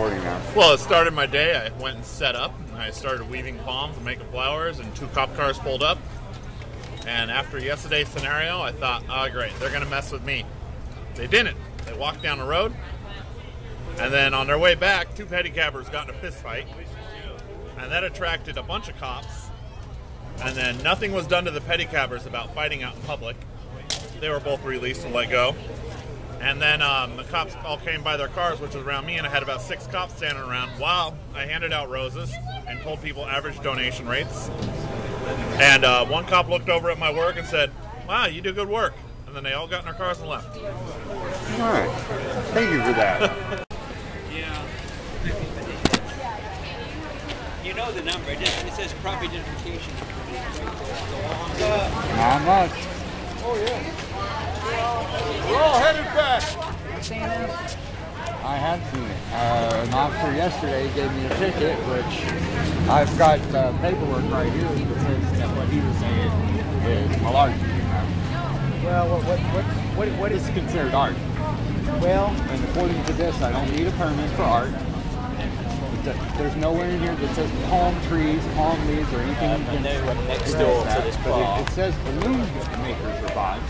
recording now. Well, it started my day. I went and set up. And I started weaving palms and making flowers, and 2 cop cars pulled up. And after yesterday's scenario, I thought, oh, great, they're going to mess with me. They didn't. They walked down the road, and then on their way back, 2 pedicabbers got in a fist fight, and that attracted a bunch of cops. And then nothing was done to the pedicabbers about fighting out in public. They were both released and let go. And then the cops all came by their cars, which was around me, and I had about 6 cops standing around while I handed out roses and told people average donation rates. And one cop looked over at my work and said, wow, you do good work. And then they all got in their cars and left. All right. Thank you for that. Yeah. You know the number. It says property identification. Not much. Oh, yeah. We're all headed back. You seen this? I have seen it. An officer yesterday gave me a ticket, which I've got paperwork right here that says that what he was saying is malarkey. Well, what is This is considered art. Well, And according to this, I don't need a permit for art. There's nowhere in here that says palm trees, palm leaves, or anything. I know what next door to this bar. But it says balloon makers are fine.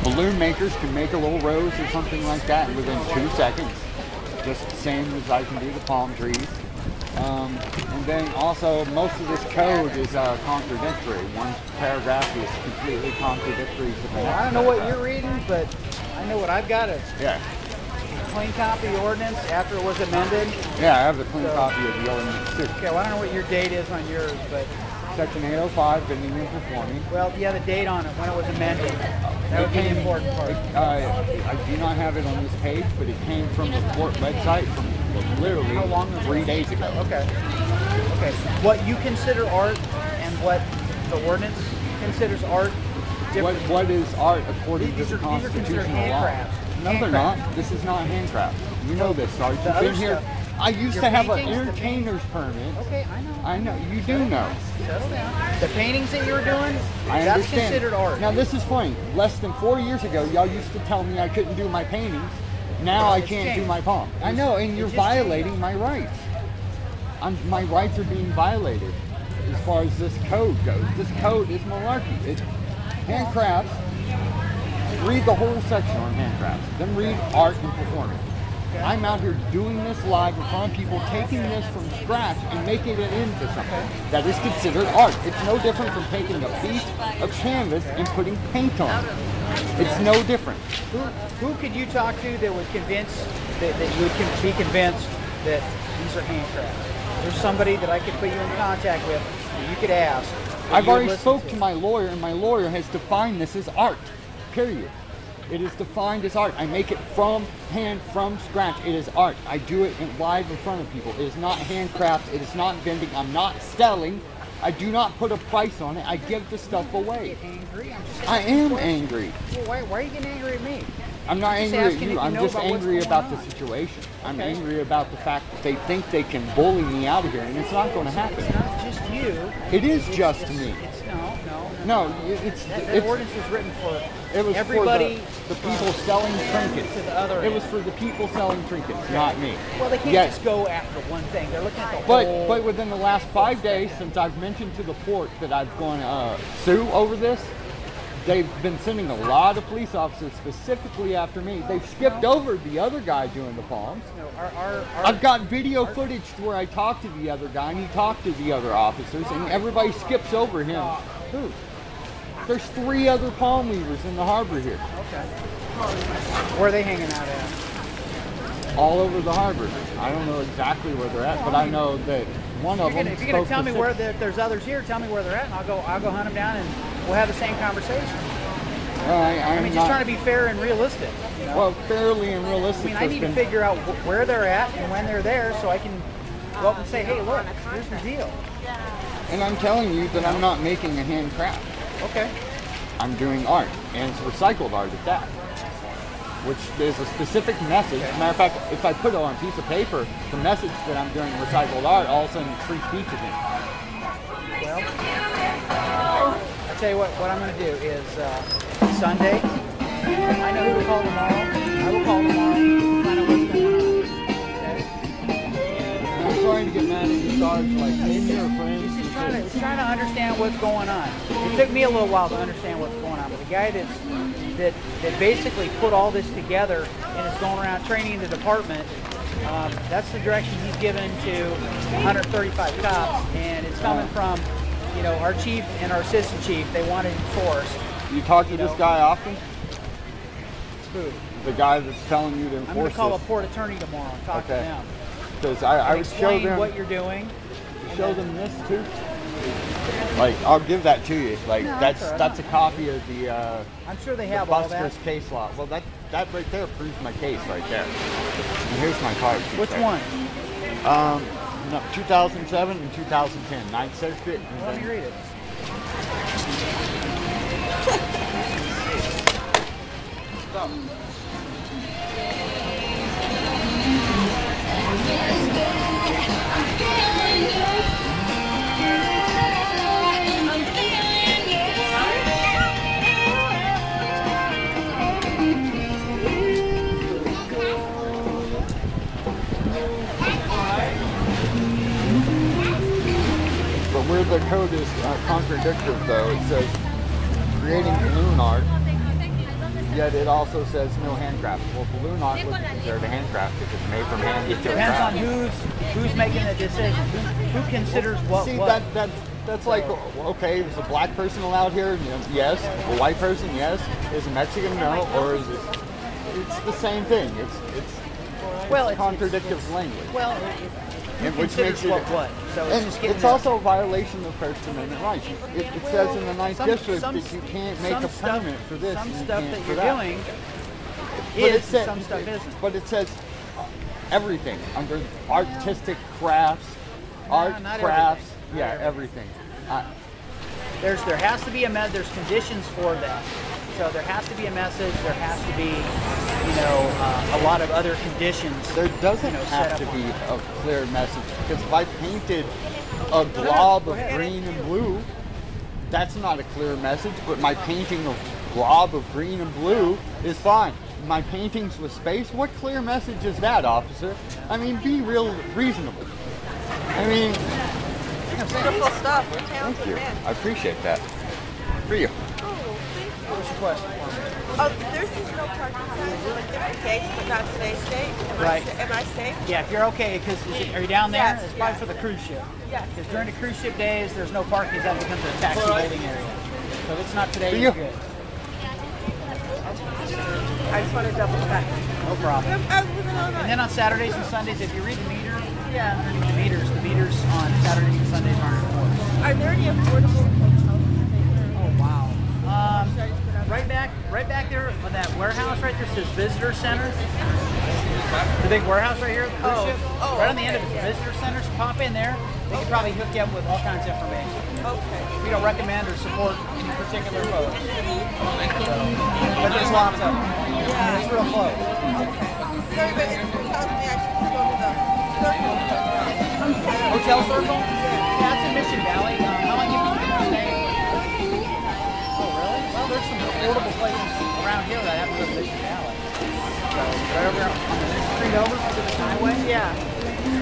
Balloon makers can make a little rose or something like that within 2 seconds. Just the same as I can do the palm trees. And then also, most of this code is contradictory. One paragraph is completely contradictory to the next. I don't know what you're reading, but I know what I've got. A Yeah. clean copy of the ordinance after it was amended. Yeah, I have a clean copy of the ordinance too. Okay, well, I don't know what your date is on yours, but Section 805, vending and performing. well, yeah, the date on it when it was amended. That would be the important part. I do not have it on this page, but it came from the court website from literally How long ago? 3 days ago. Okay. Okay. What you consider art and what the ordinance considers art. Different. What is art according to These the are considered constitutional law? handcrafts. No, they're not. This is not handcraft. You know this, Sarge. The You've other been here. stuff- I used your to have an paintings, the entertainer's permit. Okay, I know. I know. You do know. Settle down. The paintings that you were doing, I that's understand. considered art. Now this is funny. Less than 4 years ago, y'all used to tell me I couldn't do my paintings. Now I It's can't do changed. my palm. I know, and you're just violating my rights. My rights are being violated as far as this code goes. This code is malarkey. It's handcrafts. Read the whole section on handcrafts. Then read art and performing. I'm out here doing this live in front of people, taking this from scratch and making it into something that is considered art. It's no different from taking a piece of canvas and putting paint on it. It's no different. Who could you talk to that would convince that you would be convinced that these are handcrafts? There's somebody that I could put you in contact with that you could ask. that I've you would already listen spoke to my lawyer, and my lawyer has defined this as art, period. It is defined as art. I make it from hand, from scratch. It is art. I do it live in front of people. It is not handcraft. It is not vending. I'm not selling. I do not put a price on it. I give the stuff away. Get angry? I'm just I am angry. Well, why are you getting angry at me? I'm not Just angry at asking if you. you I'm know just about what's angry going about on. the situation. I'm Okay. angry about the fact that they think they can bully me out of here, and it's not going to happen. It's not just you. It is just me. It's no. No, it's That ordinance was written for it was everybody. for the people selling trinkets. to the other It was end. for the people selling trinkets, not me. Well, they can't Yes. just go after one thing. They're looking at the whole. But within the last 5 days, since I've mentioned to the court that I've gone to sue over this, they've been sending a lot of police officers specifically after me. They've skipped over the other guy doing the palms. You know, I've got video footage where I talked to the other guy and he talked to the other officers, and everybody skips over him. Who? There's 3 other palm weavers in the harbor here, Okay. Where are they hanging out at? all over the harbor. I don't know exactly where they're at, but I know that one of them. If you're gonna spoke tell me where specific- there's others here, tell me where they're at, and I'll go hunt them down, and we'll have the same conversation. I mean, just trying to be fair and realistic. You know? Well, fairly and realistic. I mean, I has need to been- figure out where they're at and when they're there, so I can go up and say, hey, look, here's the deal. And I'm telling you that I'm not making a handcraft. Okay. I'm doing art, and it's recycled art at that, which is a specific message. As a matter of fact, if I put it on a piece of paper, the message that I'm doing recycled art, all of a sudden free speech again. Well, I'll tell you what I'm going to do is Sunday, I know who to call tomorrow. I will call tomorrow, find out what's going on. Okay? recommend that you start like maybe your friends. He's trying to understand what's going on. It took me a little while to understand what's going on, but the guy that basically put all this together and is going around training the department, that's the direction he's given to 135 cops, and it's coming from, you know, our chief and our assistant chief. They want it enforced. You talk to this guy often? Who? The guy that's telling you to enforce I'm going to call this. a port attorney tomorrow and talk to them. Because I would show Explain them what you're doing. Show them this too. Like, I'll give that to you. Like, No, that's all right. a copy of the I'm sure they the have all that. Buster's case law. Well, that right there proves my case right there. And here's my card. Which there. one? No, 2007 and 2010, 9th Circuit. And Let me read it. But where the code is contradictory, though, it says creating balloon art, yet it also says no handcraft. Well, balloon art would be considered a handcraft if it's made from hand. It depends on who's making the decision. Who considers what? See, what? that's like, okay, is a black person allowed here? You know, yes. A white person, yes. Is a Mexican, no. Or is it? It's the same thing. It's contradictive language. Well, who And which considers makes it what? So and just getting it's also a violation of First Amendment rights. It says in the 9th District some- that you can't make some a stuff- permit for this. Some and you stuff can't that for you're that. doing But it is, says, some stuff isn't. But it says everything under artistic crafts, art not crafts, everything. yeah, Not everything. There has to be there's conditions for that. So there has to be a message. There has to be, you know, a lot of other conditions. There doesn't set have up to on be it. a clear message, because if I painted a glob of green and blue, that's not a clear message, but my painting of glob of green and blue is fine. My paintings with space, what clear message is that, officer? I mean, be real reasonable. I mean, Beautiful stuff. We're thank talented you. men. I appreciate that. For you. Oh, thank you. What's your question? Oh, there's just no parking signs like different case, but not today's date. Right. Am I safe? Yeah, if you're okay, because are you down there? Yes, It's probably yes. for the cruise ship. Yes. Because during the cruise ship days, there's no parking. That becomes a taxi holding area. So if it's not today, For you're you. good. I just want to double check. No problem. I'm moving on. And then on Saturdays and Sundays, if you read the meter, underneath the meters on Saturdays and Sundays aren't enforced. Are there any affordable hotels? Oh wow. Right back there on that warehouse right there says visitor center. The big warehouse right here, the cruise ship. Oh, right on the end of okay, it, yeah. visitor center. So pop in there. They can probably hook you up with all kinds of information. Okay. We don't recommend or support any particular folks. But there's lots of them. Yeah. It's real close. So everybody tells me I should just go to the circle. Hotel Circle? Yeah, that's in Mission Valley. How long you been staying? Oh, really? Well, there's some affordable places around here that have to go to Mission Valley. So, right over on the next street over to the highway. Yeah.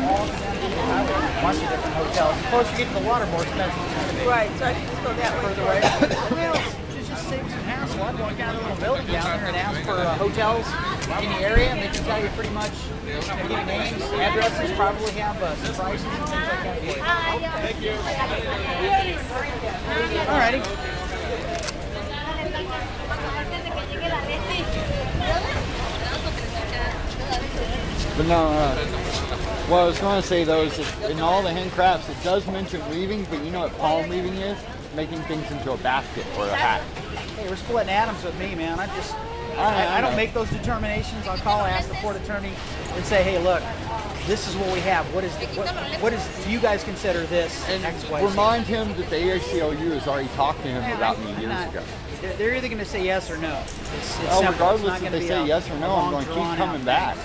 All of them the highway. A bunch of different hotels. The closer you get to the water, more expensive it's going to be. Right. So I should just go that way. Further away. Well, just save some hassle. I'd go down to a little building down there and ask for hotels in the area, and they can tell you pretty much, give you names, addresses, probably have some prices and things like that for you. Thank you. Alrighty. But no, what I was going to say though is that in all the handcrafts, it does mention weaving, but you know what palm weaving is? Making things into a basket or a hat. Hey, we're splitting atoms with me, man. I I don't know. make those determinations. I'll call, ask the port attorney, and say, hey, look, this is what we have. What do you guys consider this? And X, Y, Z? remind him that the ACLU has already talked to him Yeah, about I'm me years not- ago. They're either going to say yes or no. It's Oh, simple. regardless It's not if gonna they be say a yes or no, I'm long, going to keep drawn-out coming thing, back. so.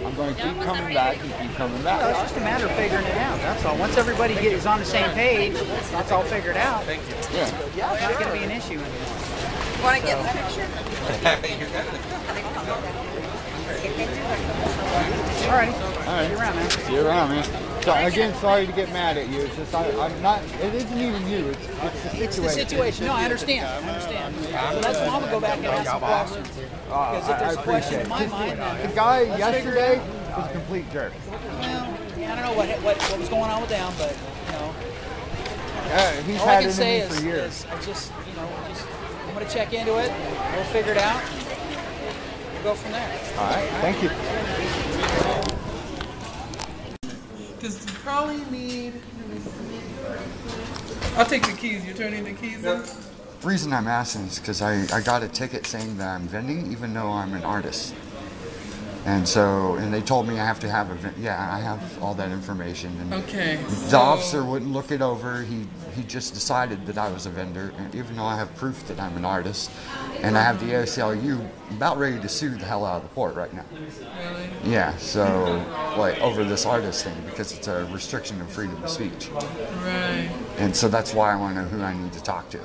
I'm going to keep coming back and keep coming Well, it's back. just a matter of figuring it out. That's all. Once everybody is on the same page, that's all figured out. Yeah. It's not going to be an issue anymore. Want to get the picture? Alrighty. All right. See you around, man. See you around, man. So again, sorry to get mad at you. It's just I'm not. It isn't even you. It's the situation. It's the situation. No, I understand. I understand. So that's why I'm gonna go back and ask some questions. Because if there's a question in my mind, The then guy let's figure it yesterday out. was a complete jerk. Well, yeah, I don't know what was going on with them, but you know, He's all I had can it say in me for years. is I just I'm gonna check into it. We'll figure it out. We'll go from there. All right. Thank you. Because you probably need. I'll take the keys. You're turning the keys in? The reason I'm asking is because I got a ticket saying that I'm vending, even though I'm an artist. And so, and they told me I have to have I have all that information. And Okay. the officer wouldn't look it over. He just decided that I was a vendor, and even though I have proof that I'm an artist, and I have the ACLU about ready to sue the hell out of the port right now. Really? Yeah, so like over this artist thing because it's a restriction of freedom of speech. Right. And so that's why I want to know who I need to talk to.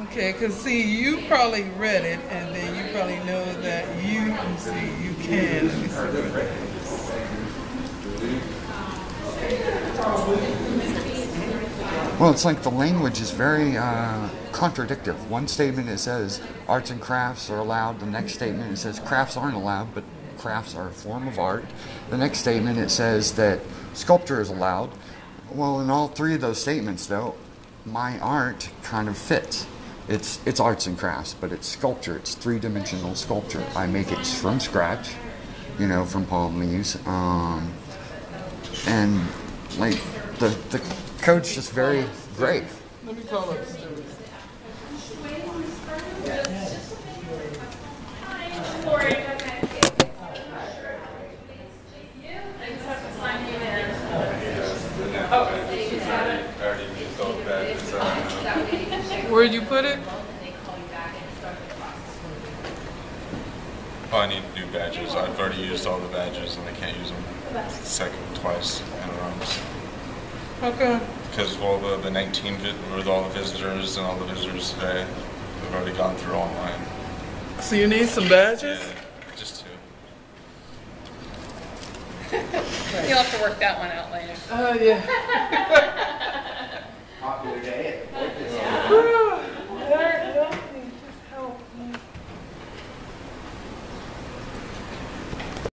Okay, because see, you probably read it, and then you probably know that you can. Let me see what it is. Well, it's like the language is very contradictory. One statement it says arts and crafts are allowed. The next statement it says crafts aren't allowed, but crafts are a form of art. The next statement it says that sculpture is allowed. Well, in all three of those statements, though, my art kind of fits. It's arts and crafts, but it's sculpture. It's three-dimensional sculpture. I make it from scratch, from palm leaves, and like the code's just very great. Let me call up Stuart. Where'd you put it? Oh, I need new badges. I've already used all the badges and I can't use them twice in a row. How come? Because the 19 with all the visitors and all the visitors today have already gone through online. So you need some badges? Yeah, just 2. You'll have to work that one out later. Oh, yeah.